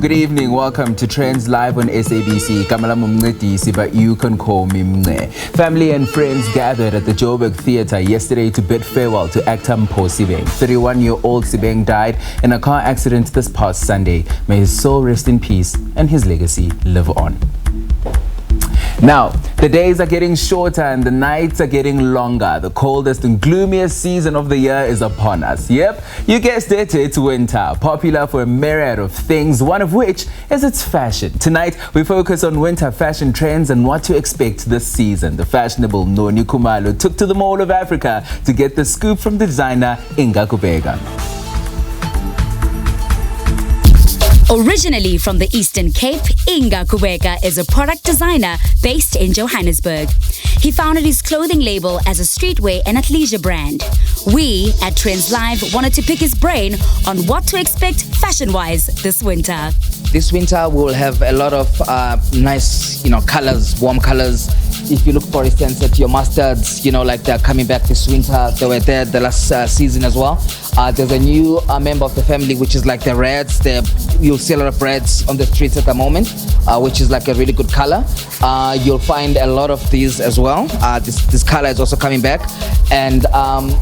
Good evening, welcome to Trendz live on SABC. Kamala Mumncedisi, but you can call me Mne. Family and friends gathered at the Joburg Theatre yesterday to bid farewell to actor Mpho Sebeng. 31-year-old Sebeng died in a car accident this past Sunday. May his soul rest in peace and his legacy live on. Now, the days are getting shorter and the nights are getting longer. The coldest and gloomiest season of the year is upon us. Yep, you guessed it, it's winter. Popular for a myriad of things, one of which is its fashion. Tonight, we focus on winter fashion trends and what to expect this season. The fashionable Noni Khumalo took to the Mall of Africa to get the scoop from the designer Inga Gubeka. Originally from the Eastern Cape, Inga Gubeka is a product designer based in Johannesburg. He founded his clothing label as a streetwear and athleisure brand. We at Trendz Live wanted to pick his brain on what to expect fashion-wise this winter. This winter we'll have a lot of nice, colors, warm colors. If you look, for instance, at your mustards, like they're coming back this winter. They were there the last season as well. There's a new member of the family, which is like the reds. You'll see a lot of reds on the streets at the moment, which is like a really good color. You'll find a lot of these as well. This color is also coming back. And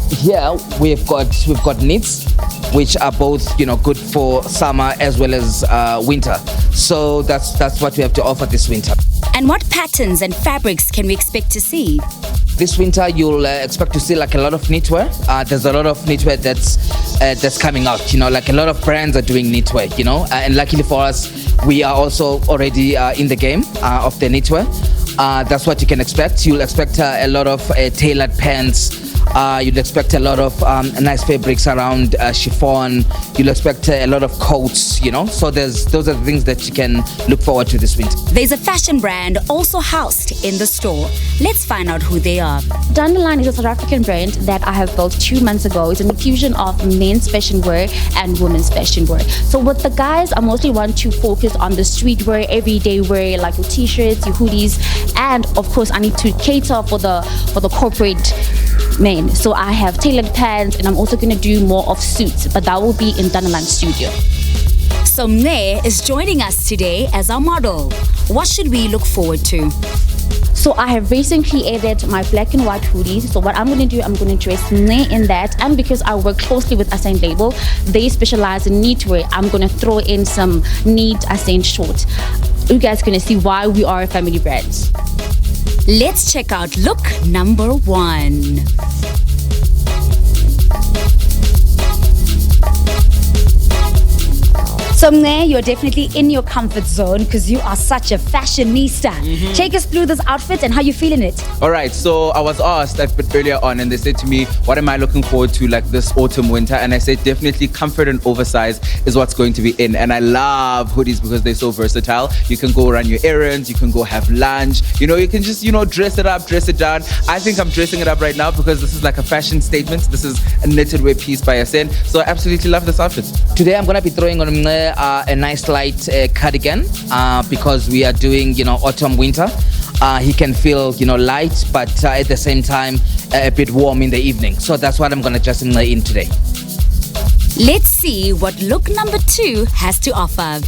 here we've got knits, which are both good for summer as well as winter. So that's what we have to offer this winter. And what patterns and fabrics can we expect to see? This winter you'll expect to see like a lot of knitwear. There's a lot of knitwear that's coming out. Like a lot of brands are doing knitwear. And luckily for us, we are also already in the game of the knitwear. That's what you can expect. You'll expect a lot of tailored pants. You'll expect a lot of nice fabrics around chiffon. You'll expect a lot of coats, So those are the things that you can look forward to this winter. There's a fashion brand also housed in the store. Let's find out who they are. Dandelion is a South African brand that I have built 2 months ago. It's an infusion of men's fashion wear and women's fashion wear. So with the guys, I mostly want to focus on the streetwear, everyday wear, like your t-shirts, your hoodies, and of course I need to cater for the corporate men. So I have tailored pants, and I'm also going to do more of suits, but that will be in Dandelion Studio. So Mne is joining us today as our model. What should we look forward to? So I have recently added my black and white hoodies. So what I'm going to do, I'm going to dress Mne in that. And because I work closely with Ascent Label, they specialize in knitwear. I'm going to throw in some knit Ascent shorts. You guys are going to see why we are a family brand. Let's check out look number 1. So Mne, you're definitely in your comfort zone because you are such a fashionista. Take us through this outfit and how you feeling it. All right, so I was asked a bit earlier on and they said to me, what am I looking forward to like this autumn, winter? And I said definitely comfort and oversize is what's going to be in. And I love hoodies because they're so versatile. You can go run your errands, you can go have lunch, you can just, dress it up, dress it down. I think I'm dressing it up right now because this is like a fashion statement. This is a knitted wear piece by Ascent. So I absolutely love this outfit. Today I'm going to be throwing on a nice light cardigan because we are doing autumn winter. He can feel light, but at the same time a bit warm in the evening. So that's what I'm gonna dress in today. Let's see what look number 2 has to offer.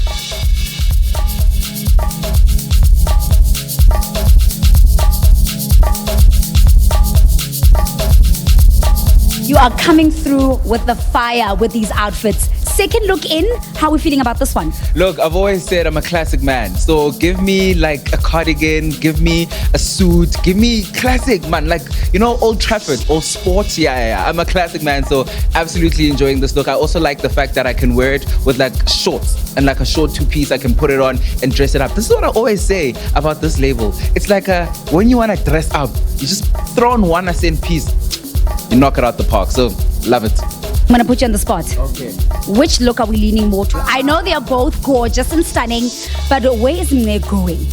You are coming through with the fire with these outfits. Second look in, how are we feeling about this one? Look, I've always said I'm a classic man. So give me like a cardigan, give me a suit, give me classic, man. Like, Old Trafford, old sports. Yeah. I'm a classic man. So absolutely enjoying this look. I also like the fact that I can wear it with like shorts and like a short 2-piece. I can put it on and dress it up. This is what I always say about this label. It's like when you want to dress up, you just throw on one Ascent piece, you knock it out the park. So love it. I'm gonna put you on the spot. Okay. Which look are we leaning more to? I know they are both gorgeous and stunning, but where is Mne going?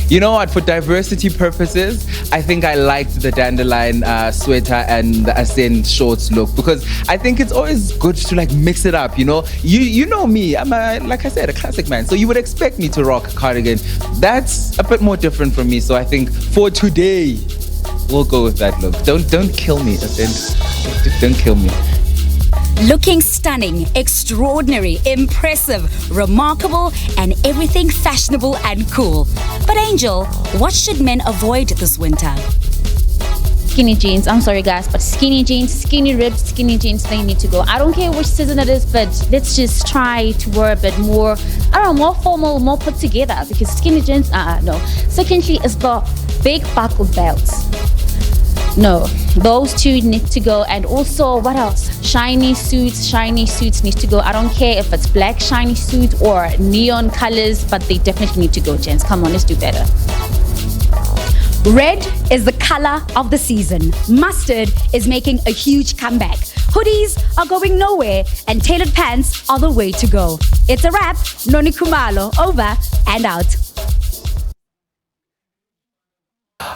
You know what? For diversity purposes, I think I liked the dandelion sweater and the Ascent shorts look because I think it's always good to like mix it up. You know me. I'm like I said, a classic man. So you would expect me to rock a cardigan. That's a bit more different from me. So I think for today, we'll go with that look. Don't kill me, Ascent. Don't kill me. Looking stunning, extraordinary, impressive, remarkable, and everything fashionable and cool. But Angel, what should men avoid this winter? Skinny jeans, I'm sorry guys, but skinny jeans, skinny ripped skinny jeans, they need to go. I don't care which season it is, but let's just try to wear a bit more, I don't know, more formal, more put together, because skinny jeans, no. Secondly, it's the big buckle belts. No, those two need to go. And also, what else? Shiny suits need to go. I don't care if it's black shiny suits or neon colors, but they definitely need to go, gents. Come on, let's do better. Red is the color of the season. Mustard is making a huge comeback. Hoodies are going nowhere, and tailored pants are the way to go. It's a wrap. Noni Kumalo, over and out.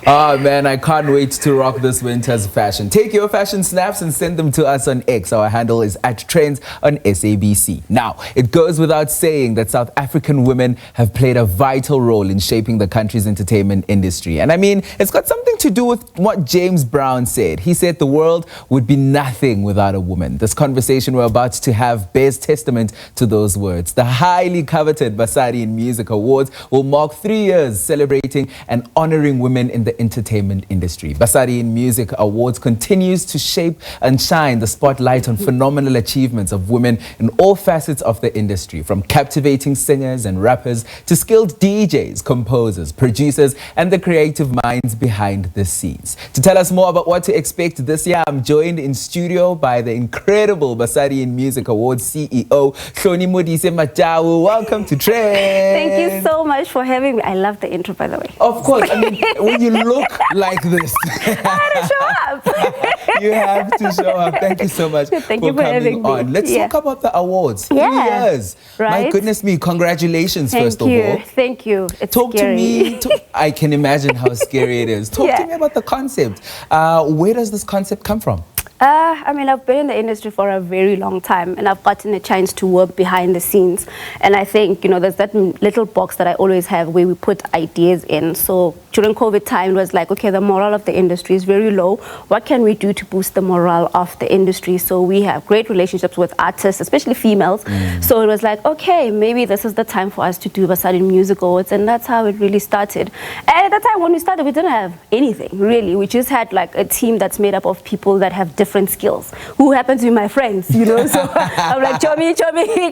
Oh man, I can't wait to rock this winter's fashion. Take your fashion snaps and send them to us on X. Our handle is @Trendz on SABC. Now, it goes without saying that South African women have played a vital role in shaping the country's entertainment industry. And I mean, it's got something to do with what James Brown said. He said the world would be nothing without a woman. This conversation we're about to have bears testament to those words. The highly coveted Basadi In Music Awards will mark 3 years celebrating and honoring women in the entertainment industry. Basadi In Music Awards continues to shape and shine the spotlight on phenomenal achievements of women in all facets of the industry, from captivating singers and rappers to skilled DJs, composers, producers, and the creative minds behind the scenes. To tell us more about what to expect this year, I'm joined in studio by the incredible Basadi In Music Awards CEO, Mmakgabo. Welcome to Trendz. Thank you so much for having me. I love the intro, by the way. Of course. I mean, when you look like this, I had to show up. You have to show up. Thank you so much Thank for you for coming having me. on. Let's talk about the awards. 3 Yeah. years. My Right? goodness me. Congratulations, Thank first of you. all. Thank you. It's Talk scary. to me. I can imagine how scary it is. Talk to Yeah. me about the concept. Where does this concept come from? I mean, I've been in the industry for a very long time, and I've gotten a chance to work behind the scenes. And I think, there's that little box that I always have where we put ideas in. So during COVID time, it was like, okay, the morale of the industry is very low. What can we do to boost the morale of the industry? So we have great relationships with artists, especially females. So it was like, okay, maybe this is the time for us to do Basadi In Music Awards. And that's how it really started. And at that time when we started, we didn't have anything, really. We just had like a team that's made up of people that have different skills, who happen to be my friends, So I'm like, Chomi,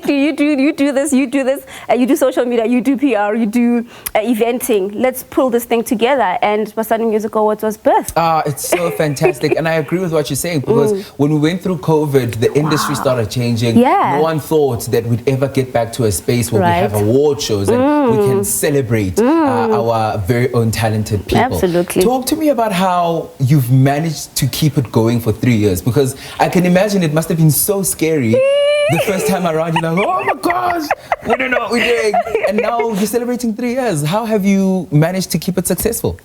you do this, you do social media, you do PR, you do eventing. Let's pull this thing together. And Basadi In Music Awards was birthed. It's so fantastic. And I agree with what you're saying, because when we went through COVID, the industry started changing. Yeah. No one thought that we'd ever get back to a space where we have award shows and we can celebrate our very own talented people. Absolutely. Talk to me about how you've managed to keep it going for 3 years, because I can imagine it must have been so scary the first time around. You're like, oh my gosh, we don't know what we're doing. And now you're celebrating 3 years. How have you managed to keep it successful?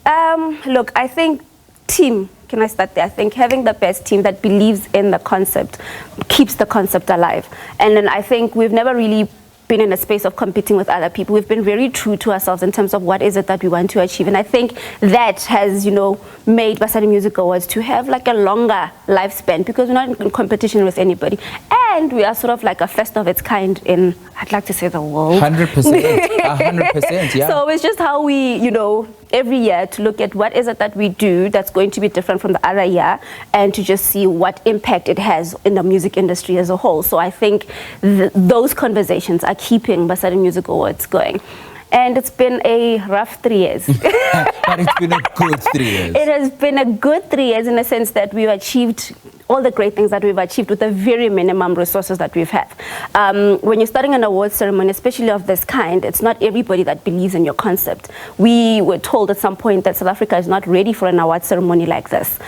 Look, I think team, can I start there? I think having the best team that believes in the concept keeps the concept alive. And then I think we've never really been in a space of competing with other people. We've been very true to ourselves in terms of what is it that we want to achieve. And I think that has, made Basadi In Music Awards to have like a longer lifespan, because we're not in competition with anybody. And we are sort of like a first of its kind in, I'd like to say, the world. 100%. 100%, yeah. So it's just how we, every year to look at what is it that we do that's going to be different from the other year, and to just see what impact it has in the music industry as a whole. So I think those conversations are keeping Basadi In Music Awards going. And it's been a rough 3 years. But it's been a good 3 years. It has been a good 3 years in the sense that we've achieved all the great things that we've achieved with the very minimum resources that we've had. When you're starting an awards ceremony, especially of this kind, it's not everybody that believes in your concept. We were told at some point that South Africa is not ready for an awards ceremony like this,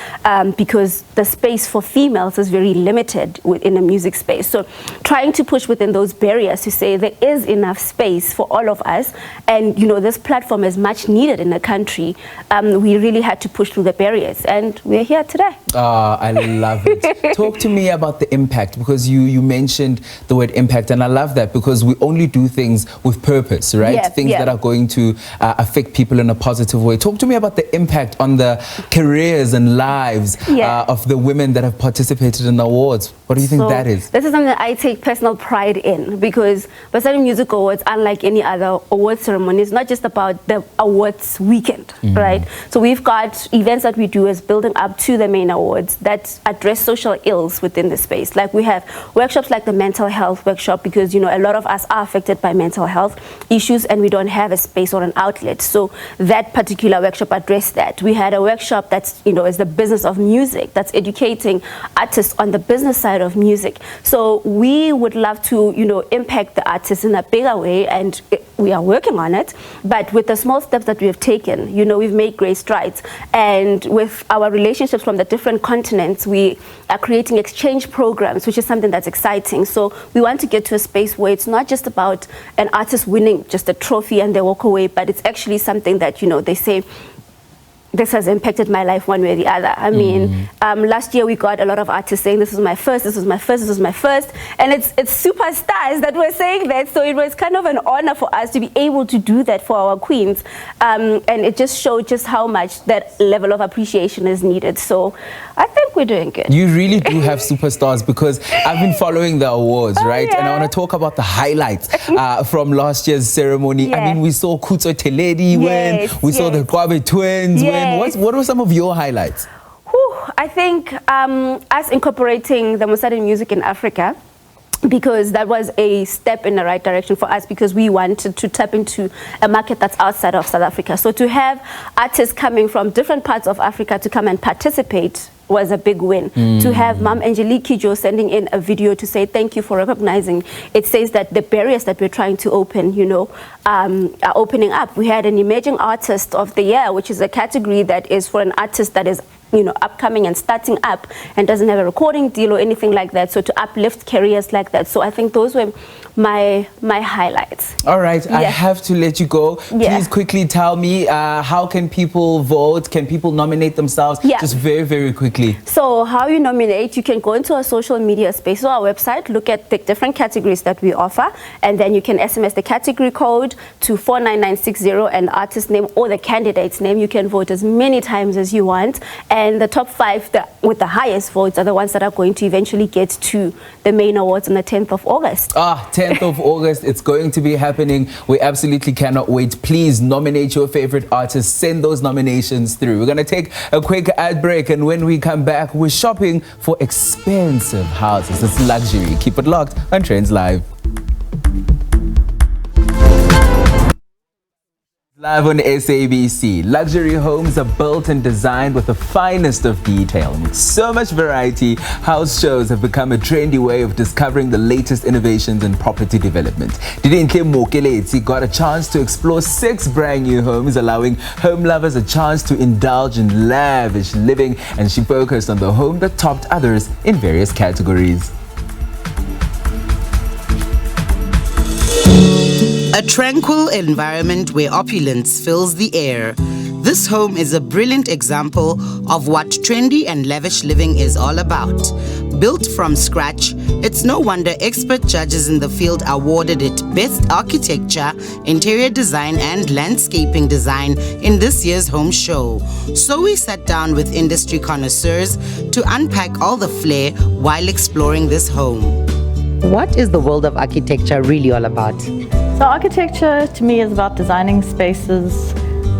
because the space for females is very limited within the music space. So trying to push within those barriers to say there is enough space for all of us, And you know, this platform is much needed in the country. We really had to push through the barriers, and we're here today. I love it. Talk to me about the impact, because you mentioned the word impact, and I love that because we only do things with purpose, right? Yeah, things yeah. that are going to affect people in a positive way. Talk to me about the impact on the careers and lives of the women that have participated in the awards. What do you think that is? This is something that I take personal pride in, because Basadi In Music Awards, unlike any other award ceremony, is not just about the awards weekend, right? So we've got events that we do as building up to the main awards that address social ills within the space. Like we have workshops like the mental health workshop, because you know, a lot of us are affected by mental health issues and we don't have a space or an outlet. So that particular workshop addressed that. We had a workshop that's, you know, is the business of music, that's educating artists on the business side of music. So we would love to, you know, impact the artists in a bigger way, and we are working on it. But with the small steps that we have taken, you know, we've made great strides. And with our relationships from the different continents, we are creating exchange programs, which is something that's exciting. So we want to get to a space where it's not just about an artist winning just a trophy and they walk away, but it's actually something that, you know, they say, this has impacted my life one way or the other. I mean, last year we got a lot of artists saying, this was my first, this was my first, this was my first. And it's superstars that were saying that. So it was kind of an honor for us to be able to do that for our queens. And it just showed just how much that level of appreciation is needed. So I think we're doing good. You really do have superstars, because I've been following the awards, right? Yeah. And I want to talk about the highlights from last year's ceremony. Yeah. I mean, we saw Kutso Teledi win, we saw the Kwabe twins win. What were some of your highlights? Whew, I think us incorporating the Basadi music in Africa, because that was a step in the right direction for us, because we wanted to tap into a market that's outside of South Africa. So to have artists coming from different parts of Africa to come and participate was a big win. To have Mam Angelique Kijo sending in a video to say thank you for recognizing, it says that the barriers that we're trying to open, you know, are opening up. We had an Emerging Artist of the Year, which is a category that is for an artist that is, you know, upcoming and starting up and doesn't have a recording deal or anything like that. So to uplift careers like that. So I think those were my highlights. All right, I have to let you go. Please quickly tell me, how can people vote? Can people nominate themselves? Just very, very quickly. So how you nominate, you can go into our social media space or our website, look at the different categories that we offer, and then you can SMS the category code to 49960 and artist name or the candidate's name. You can vote as many times as you want. And the top 5 with the highest votes are the ones that are going to eventually get to the main awards on the 10th of August. 10th of August, it's going to be happening. We absolutely cannot wait. Please nominate your favorite artists. Send those nominations through. We're going to take a quick ad break, and when we come back, we're shopping for expensive houses. It's luxury. Keep it locked on Trendz Live. Live on SABC. Luxury homes are built and designed with the finest of detail. And with so much variety, house shows have become a trendy way of discovering the latest innovations in property development. Didntle Mokeletsi got a chance to explore 6 brand new homes, allowing home lovers a chance to indulge in lavish living, and she focused on the home that topped others in various categories. A tranquil environment where opulence fills the air. This home is a brilliant example of what trendy and lavish living is all about. Built from scratch, it's no wonder expert judges in the field awarded it Best Architecture, Interior Design and Landscaping Design in this year's home show. So we sat down with industry connoisseurs to unpack all the flair while exploring this home. What is the world of architecture really all about? So architecture to me is about designing spaces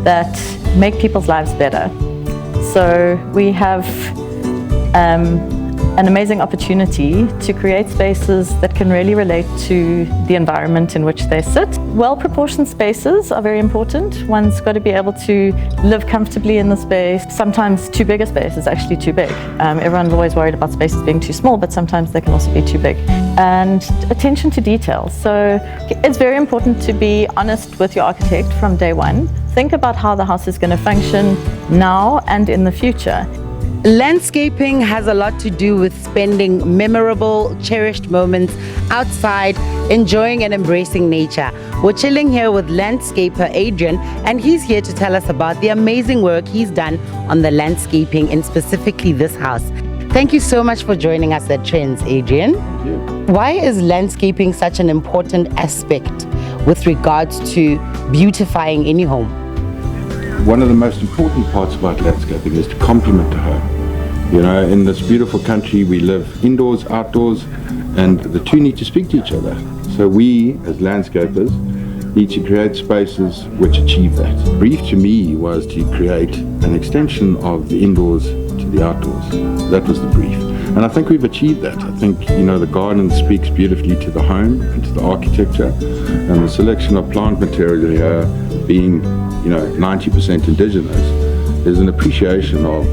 that make people's lives better. So we have an amazing opportunity to create spaces that can really relate to the environment in which they sit. Well-proportioned spaces are very important. One's got to be able to live comfortably in the space. Sometimes too big a space is actually too big. Everyone's always worried about spaces being too small, but sometimes they can also be too big. And attention to detail. So it's very important to be honest with your architect from day one. Think about how the house is going to function now and in the future. Landscaping has a lot to do with spending memorable, cherished moments outside, enjoying and embracing nature. We're chilling here with landscaper Adrian, and he's here to tell us about the amazing work he's done on the landscaping in specifically this house. Thank you so much for joining us at Trendz, Adrian. Thank you. Why is landscaping such an important aspect with regards to beautifying any home? One of the most important parts about landscaping is to complement the home. You know, in this beautiful country we live indoors, outdoors, and the two need to speak to each other. So we, as landscapers, need to create spaces which achieve that. The brief to me was to create an extension of the indoors to the outdoors. That was the brief. And I think we've achieved that. I think, you know, the garden speaks beautifully to the home and to the architecture, and the selection of plant material here being, you know, 90% indigenous is an appreciation of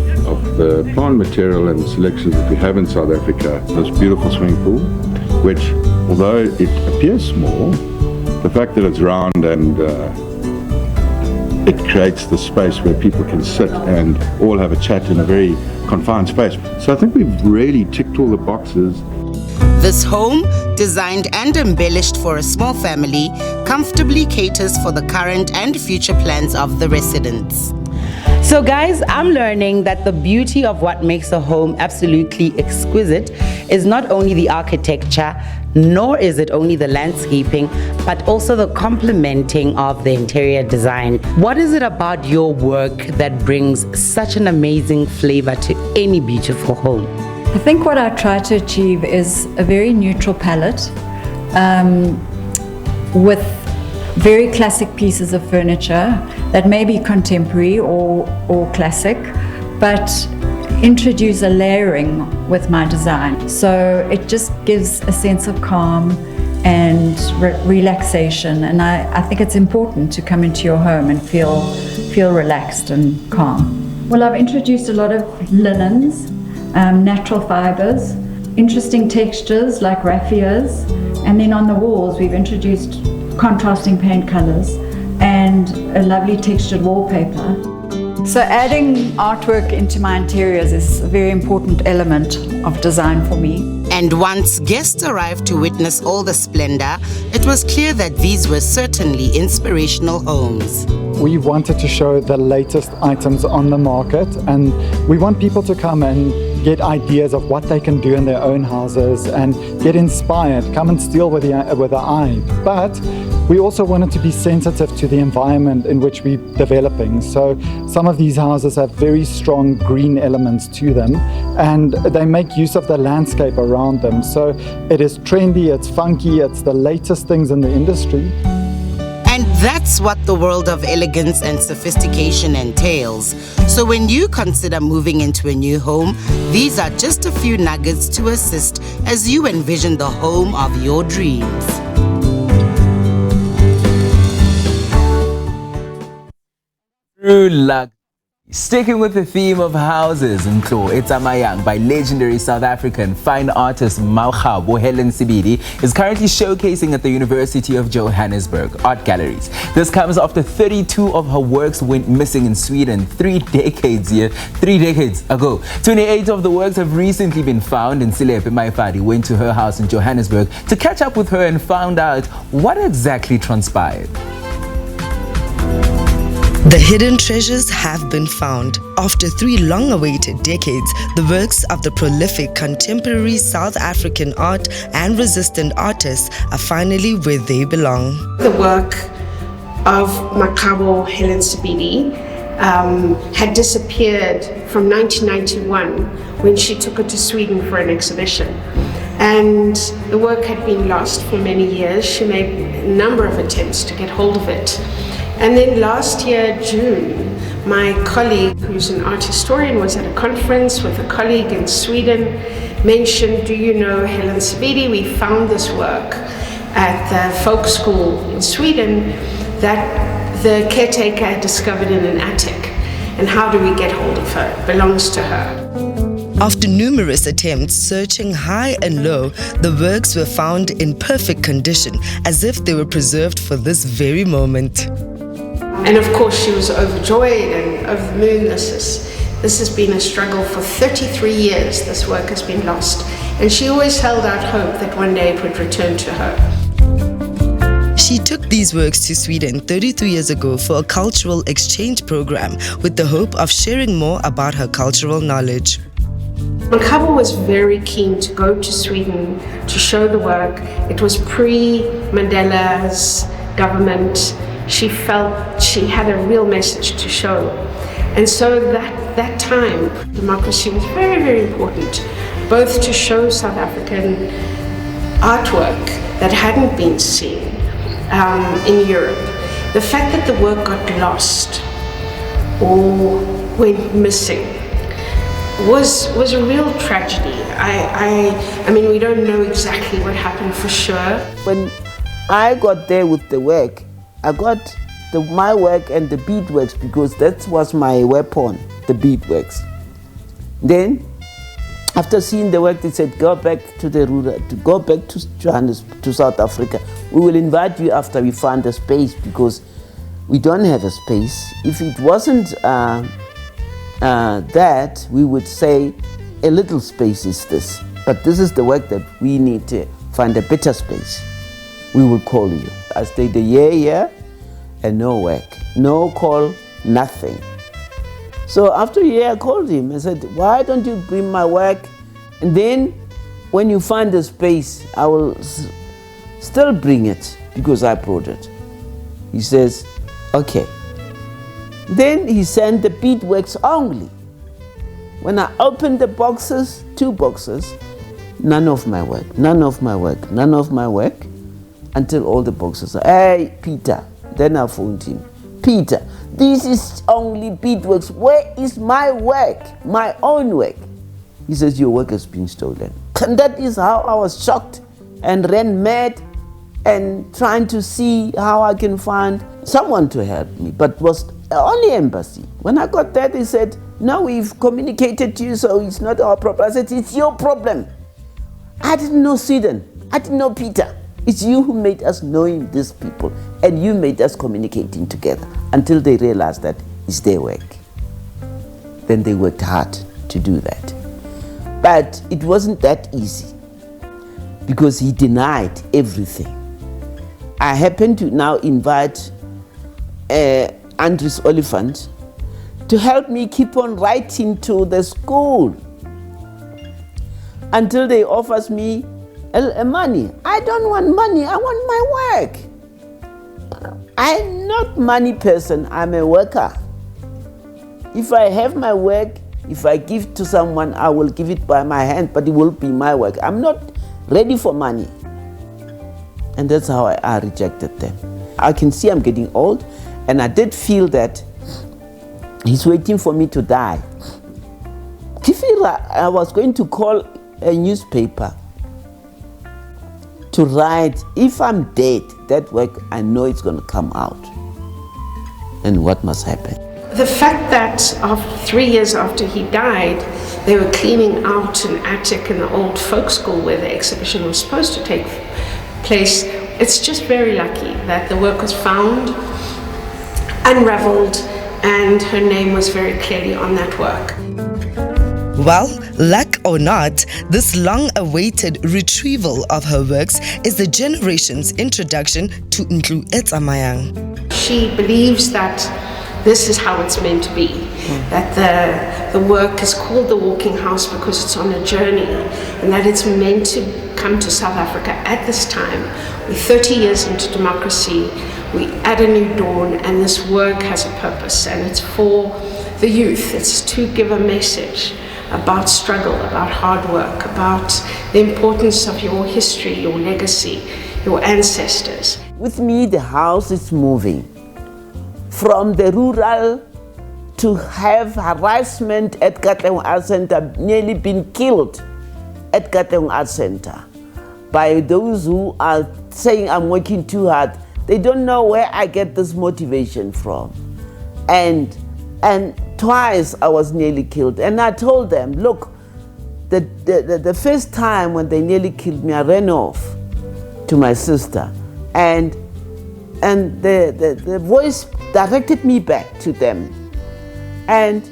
the plant material and the selections that we have in South Africa. This beautiful swimming pool, which, although it appears small, the fact that it's round and it creates the space where people can sit and all have a chat in a very confined space. So I think we've really ticked all the boxes. This home, designed and embellished for a small family, comfortably caters for the current and future plans of the residents. So guys, I'm learning that the beauty of what makes a home absolutely exquisite is not only the architecture, nor is it only the landscaping, but also the complementing of the interior design. What is it about your work that brings such an amazing flavor to any beautiful home? I think what I try to achieve is a very neutral palette with very classic pieces of furniture that may be contemporary or classic, but introduce a layering with my design. So it just gives a sense of calm and relaxation, and I think it's important to come into your home and feel relaxed and calm. Well, I've introduced a lot of linens, natural fibers, interesting textures like raffias, and then on the walls we've introduced contrasting paint colors and a lovely textured wallpaper. So adding artwork into my interiors is a very important element of design for me. And once guests arrived to witness all the splendor, it was clear that these were certainly inspirational homes. We wanted to show the latest items on the market, and we want people to come and get ideas of what they can do in their own houses and get inspired, come and steal with the eye. But we also wanted to be sensitive to the environment in which we're developing. So some of these houses have very strong green elements to them, and they make use of the landscape around them. So it is trendy, it's funky, it's the latest things in the industry. And that's what the world of elegance and sophistication entails. So when you consider moving into a new home, these are just a few nuggets to assist as you envision the home of your dreams. True luck. Sticking with the theme of houses, NTLO E TSAMAYANG by legendary South African fine artist Mmakgabo Helen Sebidi is currently showcasing at the University of Johannesburg Art Galleries. This comes after 32 of her works went missing in Sweden 3 decades ago. 28 of the works have recently been found, and Silepe Maifadi went to her house in Johannesburg to catch up with her and found out what exactly transpired. The hidden treasures have been found. After 3 long-awaited decades, the works of the prolific contemporary South African art and resistant artists are finally where they belong. The work of Mmakgabo Helen Sebidi had disappeared from 1991 when she took it to Sweden for an exhibition. And the work had been lost for many years. She made a number of attempts to get hold of it. And then last year, June, my colleague, who's an art historian, was at a conference with a colleague in Sweden, mentioned, do you know Helen Sebidi? We found this work at the folk school in Sweden that the caretaker had discovered in an attic. And how do we get hold of her? It belongs to her. After numerous attempts searching high and low, the works were found in perfect condition, as if they were preserved for this very moment. And of course she was overjoyed and over the moon. This is This has been a struggle for 33 years. This work has been lost. And she always held out hope that one day it would return to her. She took these works to Sweden 33 years ago for a cultural exchange program with the hope of sharing more about her cultural knowledge. Mmakgabo was very keen to go to Sweden to show the work. It was pre-Mandela's government. She felt she had a real message to show. And so that time, democracy was very, very important, both to show South African artwork that hadn't been seen in Europe. The fact that the work got lost or went missing was a real tragedy. I mean, we don't know exactly what happened for sure. When I got there with the work, I got my work and the beadworks because that was my weapon, the beadworks. Then, after seeing the work, they said, go back to the rural, go back to Johannesburg, to South Africa. We will invite you after we find a space because we don't have a space. If it wasn't that, we would say a little space is this. But this is the work that we need to find a better space. We will call you. I stayed a year here and no work, no call, nothing. So after a year I called him and said, why don't you bring my work? And then when you find the space, I will still bring it because I brought it. He says, okay. Then he sent the beadworks only. When I opened the boxes, 2 boxes, none of my work, none of my work, none of my work, until all the boxes are, hey, Peter. Then I phoned him. Peter, this is only beadworks. Where is my work, my own work? He says, your work has been stolen. And that is how I was shocked and ran mad and trying to see how I can find someone to help me, but was only embassy. When I got there, they said, no, we've communicated to you, so it's not our problem. I said, it's your problem. I didn't know Sweden. I didn't know Peter. It's you who made us knowing these people, and you made us communicating together until they realized that it's their work. Then they worked hard to do that. But it wasn't that easy because he denied everything. I happened to now invite Andries Oliphant to help me keep on writing to the school until they offers me money. I don't want money, I want my work. I'm not money person, I'm a worker. If I have my work, if I give to someone, I will give it by my hand, but it will be my work. I'm not ready for money. And that's how I rejected them. I can see I'm getting old, and I did feel that he's waiting for me to die. I was going to call a newspaper to write, if I'm dead, that work, I know it's going to come out. And what must happen? The fact that 3 years after he died, they were cleaning out an attic in the old folk school where the exhibition was supposed to take place, it's just very lucky that the work was found, unraveled, and her name was very clearly on that work. Well, luck or not, this long-awaited retrieval of her works is the generation's introduction to NTLO E TSAMAYANG. She believes that this is how it's meant to be, that the work is called The Walking House because it's on a journey, and that it's meant to come to South Africa at this time. We're 30 years into democracy, we add a new dawn, and this work has a purpose, and it's for the youth. It's to give a message about struggle, about hard work, about the importance of your history, your legacy, your ancestors. With me, the house is moving from the rural to have harassment at Katlehong Art Center, nearly been killed at Katlehong Art Center by those who are saying I'm working too hard. They don't know where I get this motivation from. And twice I was nearly killed. And I told them, look, the first time when they nearly killed me, I ran off to my sister. And the voice directed me back to them. And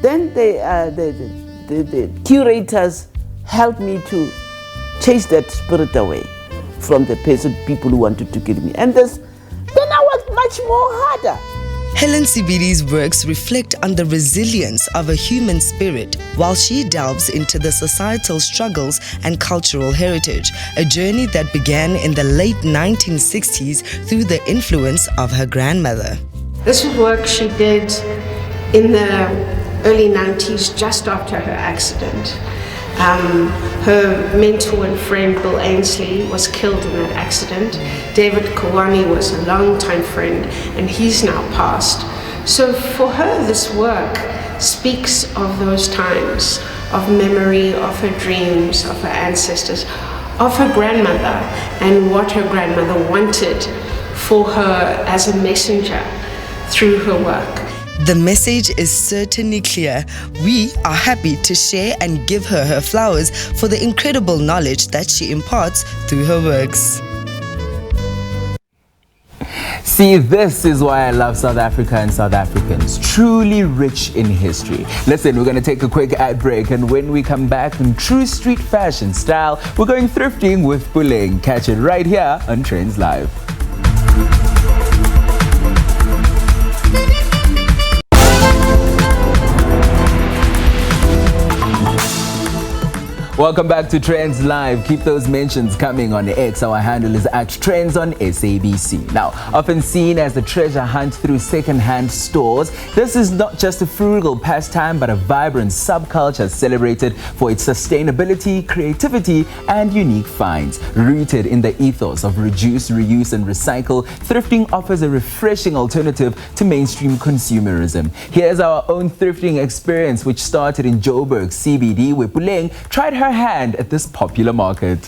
Then the curators helped me to chase that spirit away from the people who wanted to kill me. And then I was much more harder. Helen Sebidi's works reflect on the resilience of a human spirit while she delves into the societal struggles and cultural heritage, a journey that began in the late 1960s through the influence of her grandmother. This work she did in the early 90s, just after her accident. Her mentor and friend Bill Ainsley was killed in that accident. David Kawani was a long-time friend, and he's now passed. So for her, this work speaks of those times, of memory, of her dreams, of her ancestors, of her grandmother, and what her grandmother wanted for her as a messenger through her work. The message is certainly clear. We are happy to share and give her flowers for the incredible knowledge that she imparts through her works. See, this is why I love South Africa and South Africans. Truly rich in history. Listen, we're going to take a quick ad break, and when we come back in true street fashion style, we're going thrifting with Puleng. Catch it right here on Trendz Live. Welcome back to Trendz Live. Keep those mentions coming on X. Our handle is @Trendz on SABC. Now, often seen as a treasure hunt through second-hand stores, this is not just a frugal pastime, but a vibrant subculture celebrated for its sustainability, creativity, and unique finds. Rooted in the ethos of reduce, reuse, and recycle, thrifting offers a refreshing alternative to mainstream consumerism. Here's our own thrifting experience, which started in Joburg CBD, where Puleng tried her hand at this popular market.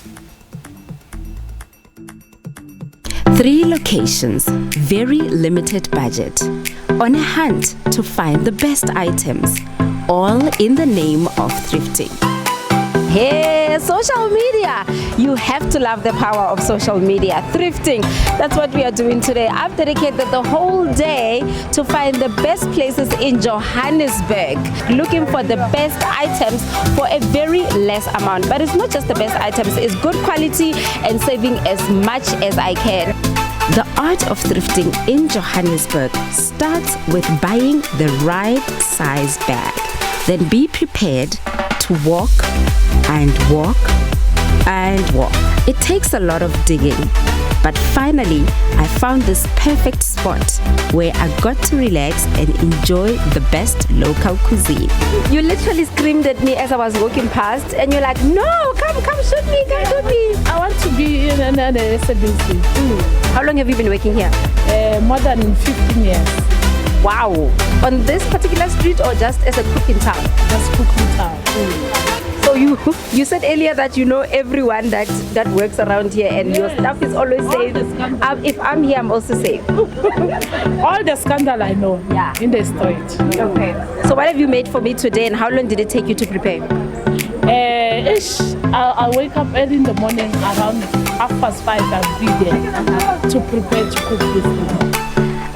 3 locations, very limited budget, on a hunt to find the best items, all in the name of thrifting. Hey, social media! You have to love the power of social media. Thrifting, that's what we are doing today. I've dedicated the whole day to find the best places in Johannesburg, looking for the best items for a very less amount. But it's not just the best items, it's good quality and saving as much as I can. The art of thrifting in Johannesburg starts with buying the right size bag. Then be prepared to walk and walk and walk. It takes a lot of digging, but finally I found this perfect spot where I got to relax and enjoy the best local cuisine. You literally screamed at me as I was walking past, and you're like, no, come shoot me, come shoot me. I want to be in another SABC. How long have you been working here? More than 15 years. Wow. On this particular street, or just as a cook in town? Just cook in town. So you said earlier that you know everyone that works around here, and your stuff is always safe. If I'm here, I'm also safe. All the scandal I know, yeah, in the street. Okay. So what have you made for me today, and how long did it take you to prepare? I wake up early in the morning around 5:30. I'll be there to prepare to cook this thing.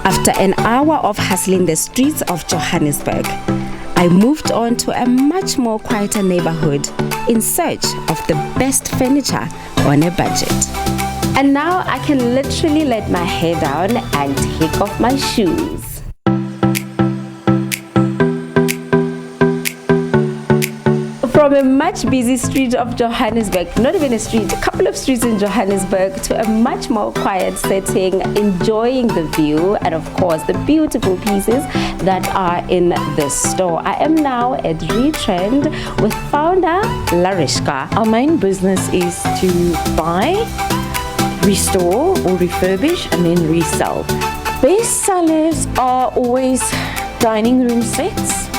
After an hour of hustling the streets of Johannesburg, I moved on to a much more quieter neighborhood in search of the best furniture on a budget. And now I can literally let my hair down and take off my shoes. From a much busy street of Johannesburg, not even a street, a couple of streets in Johannesburg, to a much more quiet setting, enjoying the view and of course the beautiful pieces that are in the store. I am now at Trend with founder Larishka. Our main business is to buy, restore or refurbish and then resell. Best sellers are always dining room sets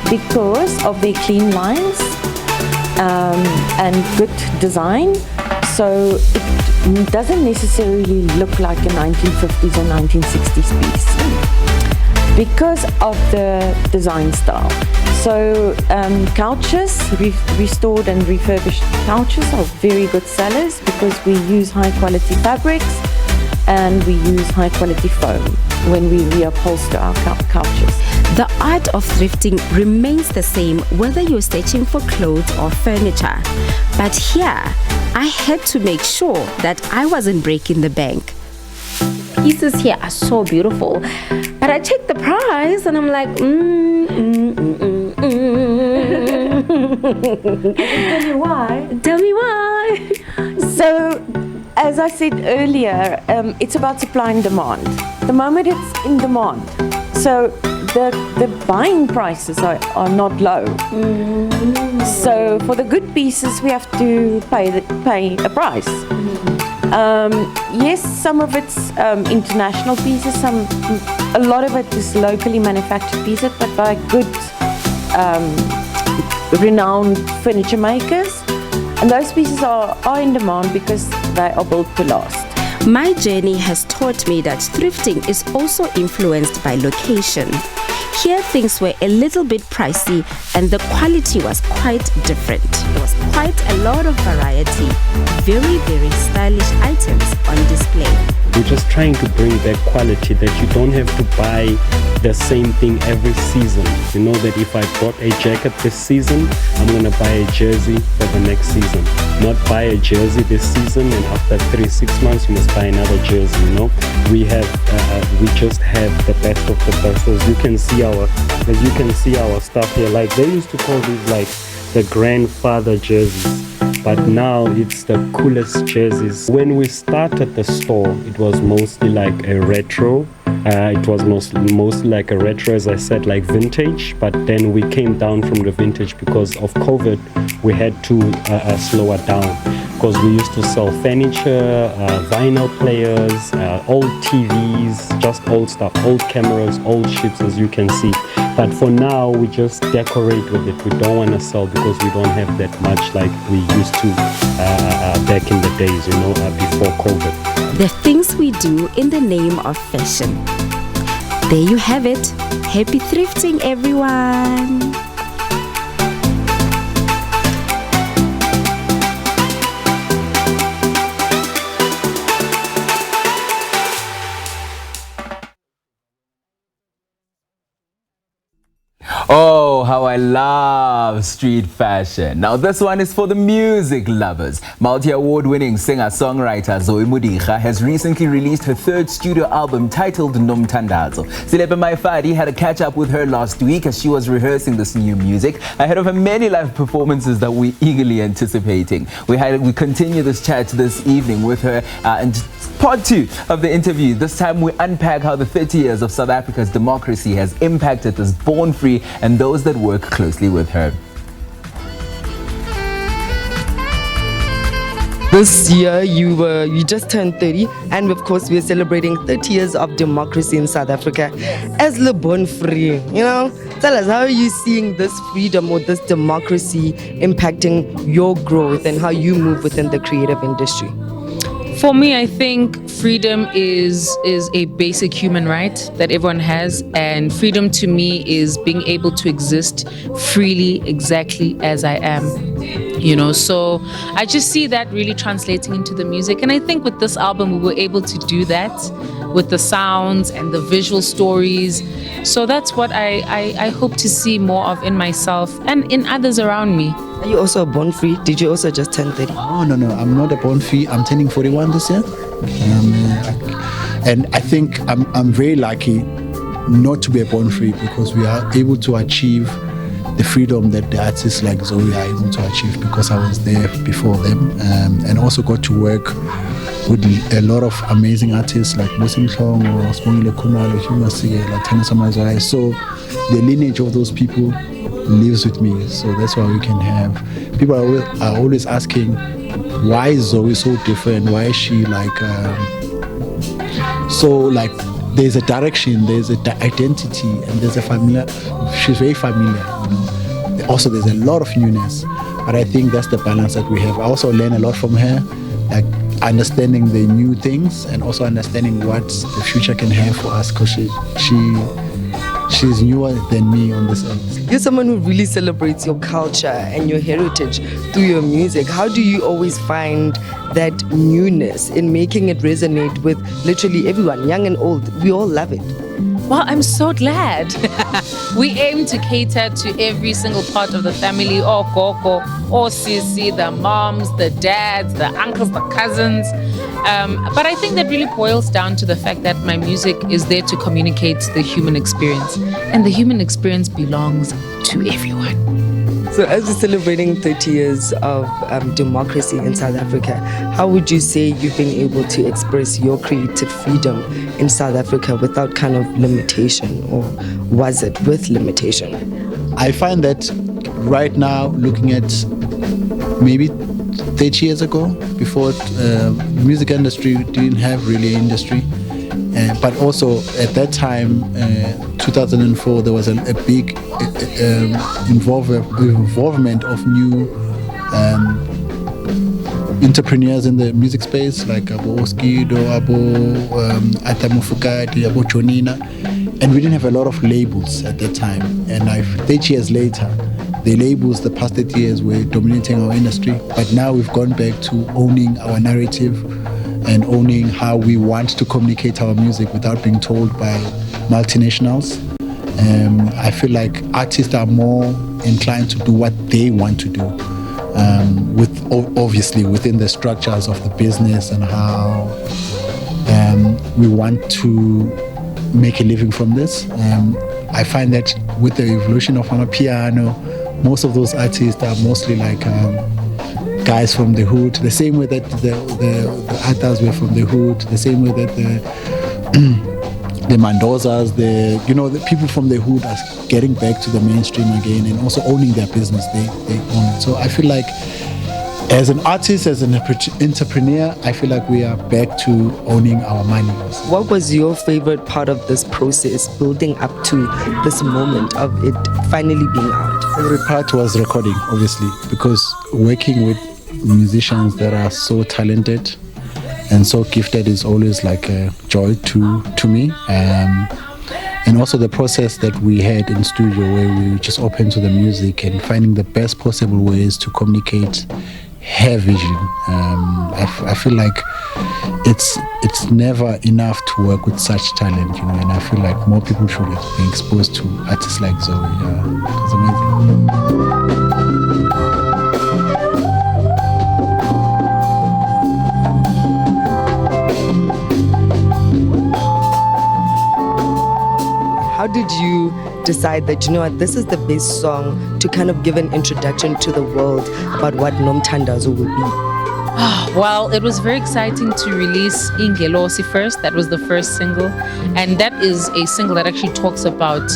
because of their clean lines and good design, so it doesn't necessarily look like a 1950s or 1960s piece because of the design style. So couches, restored and refurbished couches are very good sellers because we use high quality fabrics and we use high quality foam when we reupholster our couches. The art of thrifting remains the same whether you're searching for clothes or furniture. But here, I had to make sure that I wasn't breaking the bank. Pieces here are so beautiful, but I checked the price and I'm like, Tell you why. Tell me why. So, as I said earlier, it's about supply and demand. The moment it's in demand, so the buying prices are not low. So for the good pieces, we have to pay a price. Yes, some of it's international pieces. A lot of it is locally manufactured pieces, but by good, renowned furniture makers. And those pieces are in demand because they are built to last. My journey has taught me that thrifting is also influenced by location. Here things were a little bit pricey and the quality was quite different. There was quite a lot of variety, very, very stylish items on display. We're just trying to bring that quality that you don't have to buy the same thing every season. You know that if I bought a jacket this season, I'm going to buy a jersey for the next season. Not buy a jersey this season and after 3-6 months you must buy another jersey, you know. We just have the best of the best. As you can see our stuff here, like they used to call these like the grandfather jerseys. But now it's the coolest jerseys. When we started the store, it was mostly like a retro. It was mostly like a retro, as I said, like vintage. But then we came down from the vintage because of COVID. We had to slow it down because we used to sell furniture, vinyl players, old TVs, just old stuff, old cameras, old ships, as you can see. But for now, we just decorate with it. We don't want to sell because we don't have that much like we used to back in the days, you know, before COVID. The things we do in the name of fashion. There you have it. Happy thrifting, everyone. Oh, how I love street fashion. Now this one is for the music lovers. Multi-award-winning singer-songwriter Zoë Modiga has recently released her third studio album titled Nomthandazo. Silepe Maifadi had a catch-up with her last week as she was rehearsing this new music ahead of her many live performances that we're eagerly anticipating. We continue this chat this evening with her and part 2 of the interview. This time we unpack how the 30 years of South Africa's democracy has impacted this Born Free and those that work closely with her. This year you just turned 30, and of course we're celebrating 30 years of democracy in South Africa as Le Born Free. You know, tell us, how are you seeing this freedom or this democracy impacting your growth and how you move within the creative industry? For me, I think freedom is a basic human right that everyone has, and freedom to me is being able to exist freely exactly as I am. You know, so I just see that really translating into the music, and I think with this album we were able to do that with the sounds and the visual stories. So that's what I hope to see more of in myself and in others around me. Are you also born free? Did you also just turn 30? Oh, no, I'm not a born free. I'm turning 41 this year. And I think I'm very lucky not to be a born free because we are able to achieve the freedom that the artists like Zoe are able to achieve because I was there before them, and also got to work with a lot of amazing artists like Musim Chong or Spongile Kunalo, Humasige, like Tennessee. So the lineage of those people lives with me. So that's why we can have people are always asking, why is Zoe so different? Why is she like so like? There's a direction, there's an identity, and there's a familiar. She's very familiar. You know? Also, there's a lot of newness, but I think that's the balance that we have. I also learn a lot from her, like understanding the new things and also understanding what the future can have for us. Because she's newer than me on this earth. You're someone who really celebrates your culture and your heritage through your music. How do you always find that newness in making it resonate with literally everyone, young and old? We all love it. Well, I'm so glad. We aim to cater to every single part of the family, or Koko, or Sisi, the moms, the dads, the uncles, the cousins. But I think that really boils down to the fact that my music is there to communicate the human experience. And the human experience belongs to everyone. So as we're celebrating 30 years of democracy in South Africa, how would you say you've been able to express your creative freedom in South Africa without kind of limitation, or was it with limitation? I find that right now, looking at maybe 30 years ago, before the music industry didn't have really an industry, but also at that time, 2004, there was a big involvement of new entrepreneurs in the music space, like Abo Oskido, Abo Atamufukati, Abo Chonina, and we didn't have a lot of labels at that time. And 30 years later, the labels the past 30 years were dominating our industry, but now we've gone back to owning our narrative and owning how we want to communicate our music without being told by multinationals. I feel like artists are more inclined to do what they want to do, obviously within the structures of the business and how we want to make a living from this. I find that with the evolution of Amapiano, most of those artists are mostly like guys from the hood, the same way that the Atas were from the hood, the same way that the Mandozas, the people from the hood are getting back to the mainstream again and also owning their business. They own it. So I feel like as an artist, as an entrepreneur, I feel like we are back to owning our money. What was your favorite part of this process, building up to this moment of it finally being out? Favorite part was recording, obviously, because working with musicians that are so talented and so gifted is always like a joy to me. And also the process that we had in studio, where we were just open to the music and finding the best possible ways to communicate her vision. I feel like it's never enough to work with such talent, and I feel like more people should be exposed to artists like Zoe. It's amazing. How did you decide that, this is the best song to kind of give an introduction to the world about what Nomthandazo would be? Well, it was very exciting to release Ingelosi first. That was the first single. And that is a single that actually talks about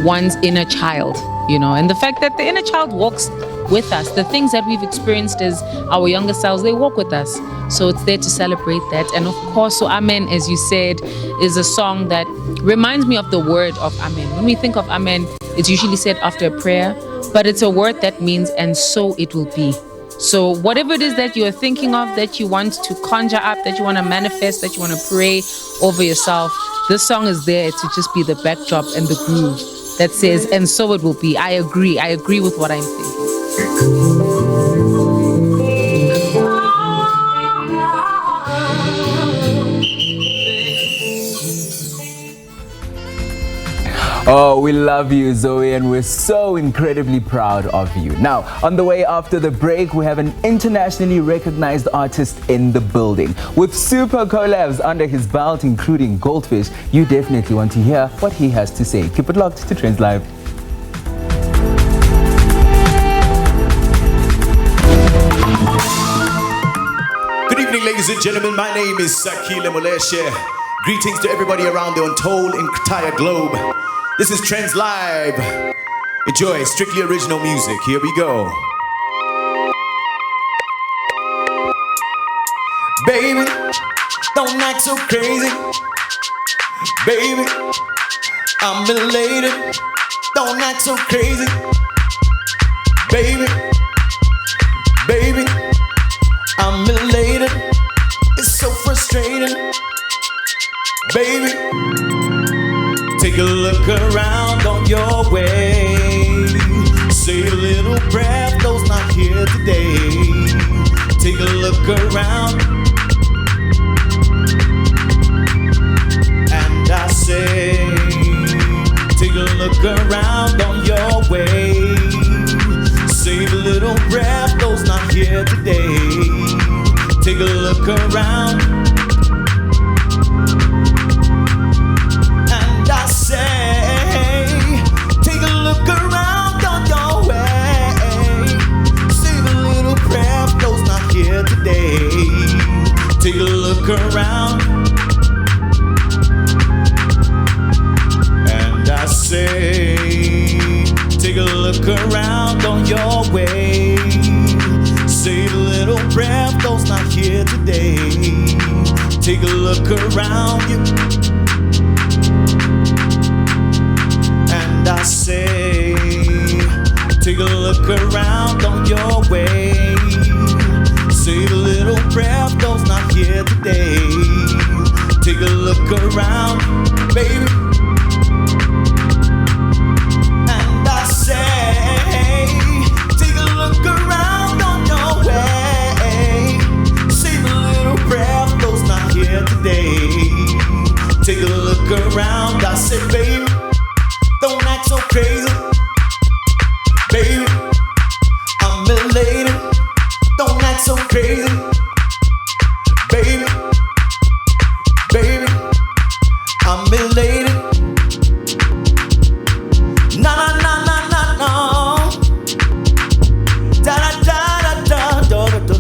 one's inner child, and the fact that the inner child walks with us. The things that we've experienced as our younger selves, they walk with us. So it's there to celebrate that. And of course, so Amen, as you said, is a song that reminds me of the word of Amen. When we think of Amen, it's usually said after a prayer, but it's a word that means, and so it will be. So whatever it is that you're thinking of, that you want to conjure up, that you want to manifest, that you want to pray over yourself, this song is there to just be the backdrop and the groove that says, and so it will be. I agree with what I'm thinking. Oh, we love you, Zoe, and we're so incredibly proud of you. Now, on the way after the break, we have an internationally recognized artist in the building. With super collabs under his belt, including Goldfish, you definitely want to hear what he has to say. Keep it locked to Trendz Live. Good evening, ladies and gentlemen. My name is Sakhile Moleshe. Greetings to everybody around the untold entire globe. This is Trendz Live. Enjoy strictly original music. Here we go. Baby, don't act so crazy. Baby, I'm elated. Don't act so crazy. Baby, I'm elated. It's so frustrating. Baby, take a look around, your way. Save a little breath, those not here today. Take a look around, and I say, take a look around on your way. Save a little breath, those not here today. Take a look around, and I say, take a look around on your way. Save a little breath, those not here today. Take a look around, and I say, take a look around on your way. Save a little breath, those not here today. Take a look around you, and I say, take a look around on your way. Save a little breath, those not here today. Take a look around, baby. And I say, take a look around on your way. Save a little breath, those not here today. Take a look around, I say, baby, don't act so crazy. Baby, I'm elated. Don't act so crazy. Baby, baby, I'm elated. Na na na na na na. Da da da da da da da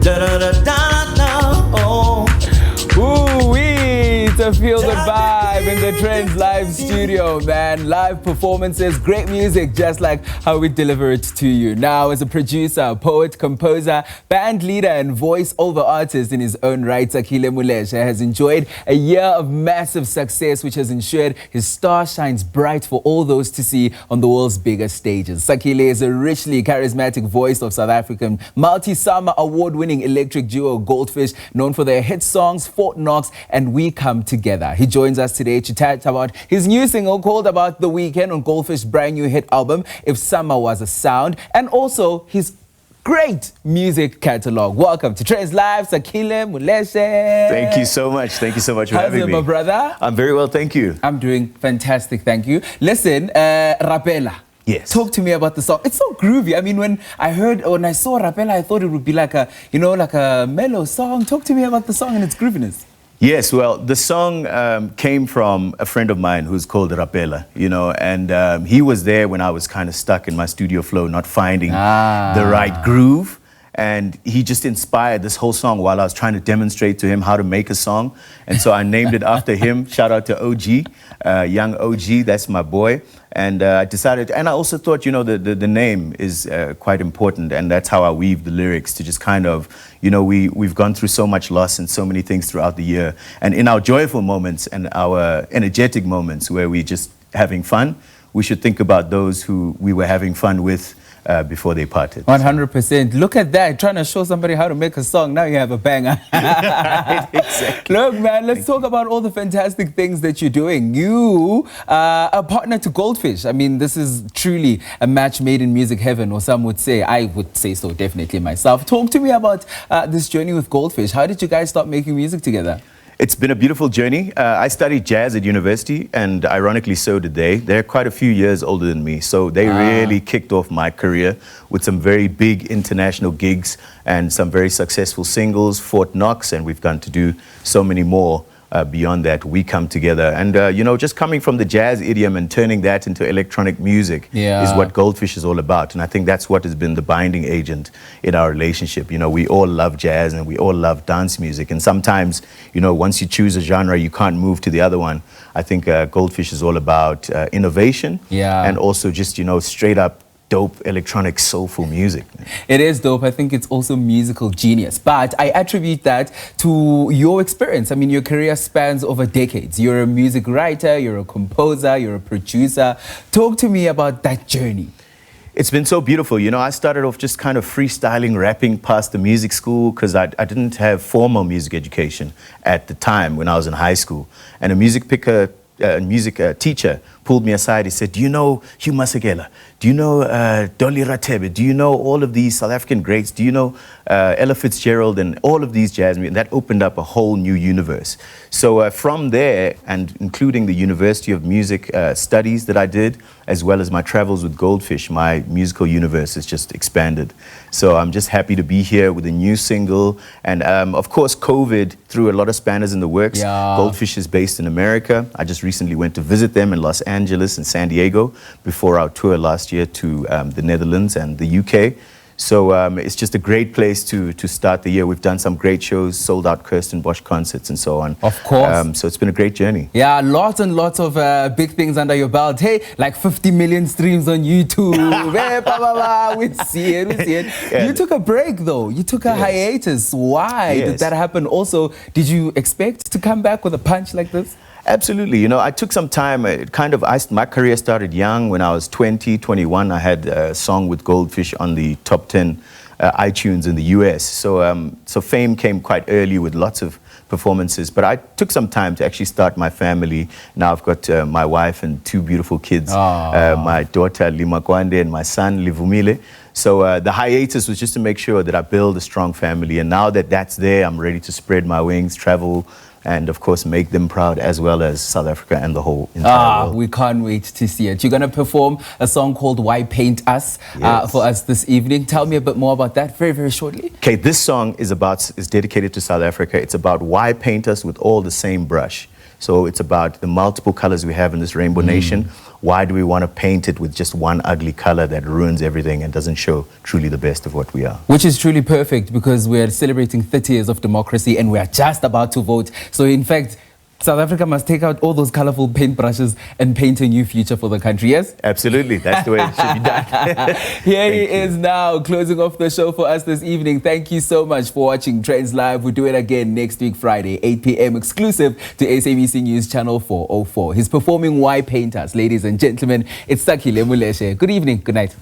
da da da da da. Oh, Ooh-wee, it's a feel-good vibe in the Trendz live studio, man. Live performances, great music, just like how we deliver it to you. Now, as a producer, poet, composer, band leader, and voice-over artist in his own right, Sakhile Moleshe has enjoyed a year of massive success, which has ensured his star shines bright for all those to see on the world's biggest stages. Sakhile is a richly charismatic voice of South African multi-summer award-winning electric duo Goldfish, known for their hit songs Fort Knox and We Come Together. He joins us today to chat about his new single called About the Weekend on Goldfish's brand new hit album, If Summer Was a Sound, and also his great music catalog. Welcome to Trendz Live, Sakhile Moleshe. thank you so much. Thank you so much for How's having it, me. my brother? I'm very well, thank you. I'm doing fantastic, thank you. Listen, Rapella. Yes. Talk to me about the song. It's so groovy. I mean, when I saw Rapella, I thought it would be like a, like a mellow song. Talk to me about the song and its grooviness. Yes, well, the song came from a friend of mine who's called Rapella, and he was there when I was kind of stuck in my studio flow, not finding the right groove. And he just inspired this whole song while I was trying to demonstrate to him how to make a song. And so I named it after him. Shout out to OG, young OG, that's my boy. And I decided, and I also thought, the name is quite important. And that's how I weave the lyrics to just kind of, we've gone through so much loss and so many things throughout the year. And in our joyful moments and our energetic moments where we're just having fun, we should think about those who we were having fun with before they parted. 100%. Look at that. Trying to show somebody how to make a song. Now you have a banger. Right, exactly. Look, man, let's talk about all the fantastic things that you're doing. You are a partner to Goldfish. I mean, this is truly a match made in music heaven, or some would say. I would say so definitely myself. Talk to me about this journey with Goldfish. How did you guys start making music together? It's been a beautiful journey. I studied jazz at university, and ironically so did they. They're quite a few years older than me, so they really kicked off my career with some very big international gigs and some very successful singles, Fort Knox, and we've gone to do so many more. Beyond that, We Come Together. And, just coming from the jazz idiom and turning that into electronic music is what Goldfish is all about. And I think that's what has been the binding agent in our relationship. We all love jazz and we all love dance music. And sometimes, once you choose a genre, you can't move to the other one. I think Goldfish is all about innovation and also just, straight up dope electronic soulful music. It is dope. I think it's also musical genius, but I attribute that to your experience. I mean, your career spans over decades. You're a music writer, you're a composer, you're a producer. Talk to me about that journey. It's been so beautiful. I started off just kind of freestyling, rapping past the music school because I didn't have formal music education at the time when I was in high school. And a music picker teacher pulled me aside. He said, do you know Hugh Masekela? Do you know Dolly Ratebe? Do you know all of these South African greats? Do you know Ella Fitzgerald and all of these jazz music? That opened up a whole new universe. So from there, and including the University of Music studies that I did, as well as my travels with Goldfish, my musical universe has just expanded. So I'm just happy to be here with a new single. And of course, COVID threw a lot of spanners in the works. Yeah. Goldfish is based in America. I just recently went to visit them in Los Angeles and San Diego before our tour last year to the Netherlands and the UK. So it's just a great place to start the year. We've done some great shows, sold out Kirsten Bosch concerts and so on. Of course. So it's been a great journey. Yeah, lots and lots of big things under your belt. Hey, like 50 million streams on YouTube. Hey, we see it. Yeah. You took a break though. You took a hiatus. Why did that happen? Also, did you expect to come back with a punch like this? Absolutely. You know, I took some time. My career started young. When I was 20, 21, I had a song with Goldfish on the top 10 iTunes in the US. So fame came quite early with lots of performances. But I took some time to actually start my family. Now I've got my wife and 2 beautiful kids, my daughter Limakwande and my son Livumile. So the hiatus was just to make sure that I build a strong family. And now that that's there, I'm ready to spread my wings, travel, and of course make them proud, as well as South Africa and the whole entire world. We can't wait to see it. You're going to perform a song called Why Paint Us for us this evening. Tell me a bit more about that very, very shortly. Okay, this song is dedicated to South Africa. It's about why paint us with all the same brush. So it's about the multiple colors we have in this rainbow nation. Why do we want to paint it with just one ugly color that ruins everything and doesn't show truly the best of what we are? Which is truly perfect, because we're celebrating 30 years of democracy and we are just about to vote. So in fact, South Africa must take out all those colorful paintbrushes and paint a new future for the country, yes? Absolutely, that's the way it should be done. Here he is now, closing off the show for us this evening. Thank you so much for watching Trendz Live. We'll do it again next week, Friday, 8 p.m. exclusive to SABC News Channel 404. He's performing Why Paint Us. Ladies and gentlemen, it's Sakhile Moleshe. Good evening, good night.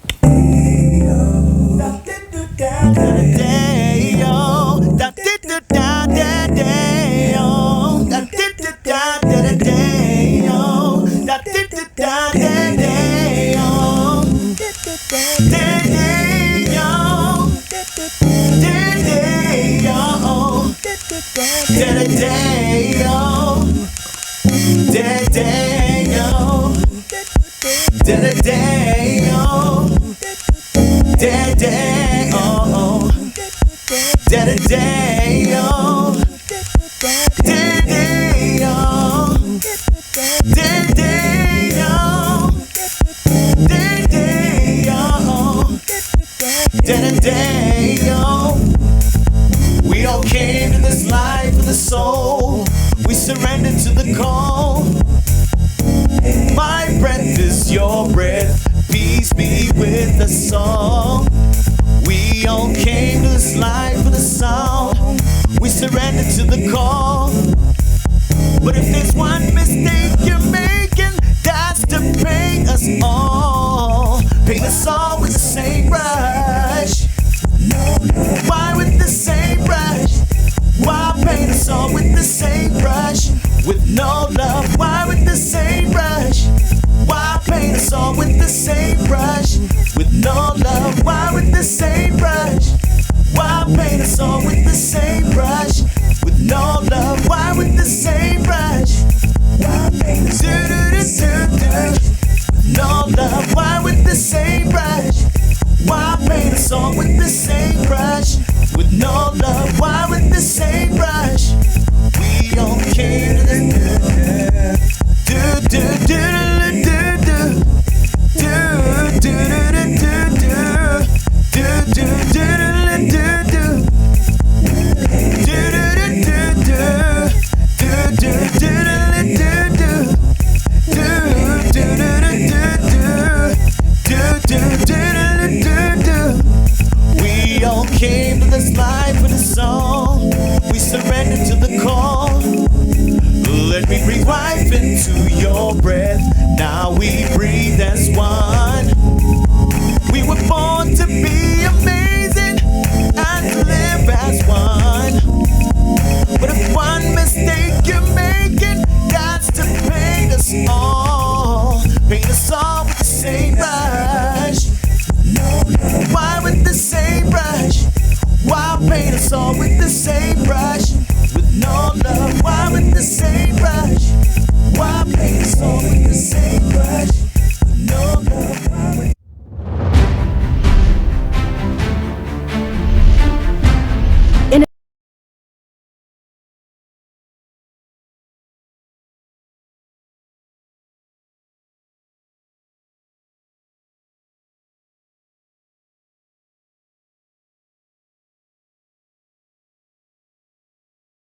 We all came to this life with a soul. We surrendered to the call. My breath is your breath. Peace be with us all. We all came to this life with a sound. We surrendered to the call. But if there's one mistake you're making, that's to paint us all. Paint us all with the same brush. Why with the same brush? Why paint us all with the same brush? With no love, why with the same brush? Why paint us all with the same brush? With no love, why with the same brush? Why paint us all with the same brush? With no love, why with the same brush? Why paint us with no love, why with the same brush? Why paint us all with the same brush? With no love, why with the same brush? We all came to the We all came to this life with a song. We surrendered to the call. Let me breathe life into your breath. Now we breathe as one. We were born to be amazing and to live as